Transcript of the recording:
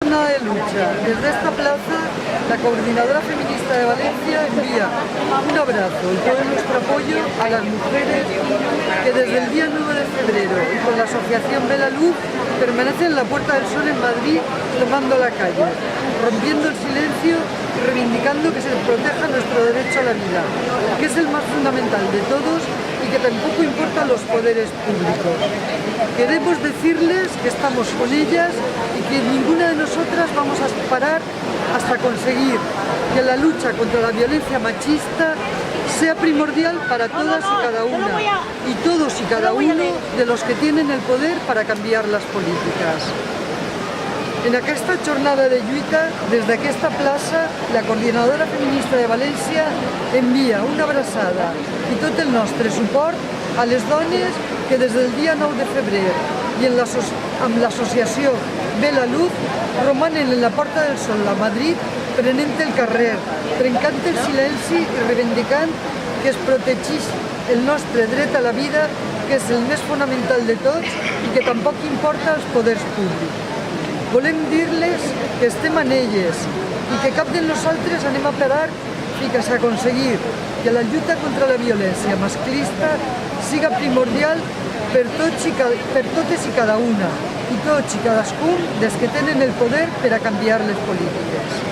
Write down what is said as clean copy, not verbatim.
jornada de lucha. Desde esta plaza, la Coordinadora Feminista de Valencia envía un abrazo y todo nuestro apoyo a las mujeres que desde el día 9 de febrero y con la asociación Ve la Luz permanecen en la Puerta del Sol en Madrid tomando la calle, rompiendo el silencio y reivindicando que se proteja nuestro derecho a la vida, que es el más fundamental de todos y que tampoco importa a los poderes públicos. Queremos decirles que estamos con ellas y que ninguna de nosotras vamos a parar hasta conseguir que la lucha contra la violencia machista sea primordial para todas y cada una, y todos y cada uno de los que tienen el poder para cambiar las políticas. En aquesta jornada de lluita, des d'aquesta plaça, la Coordinadora Feminista de València envia una abraçada i tot el nostre suport a les dones que des del dia 9 de febrer i amb l'associació Ve la Luz romanen en la Porta del Sol a Madrid prenent el carrer, trencant el silenci i reivindicant que es protegís el nostre dret a la vida, que és el més fonamental de tots i que tampoc importa als poders públics. Volem dir-les que estem en elles i que cap de nosaltres anem a parar fins a aconseguir que la lluita contra la violència masclista siga primordial per totes i cada una i tots i cadascun dels que tenen el poder per a canviar les polítiques.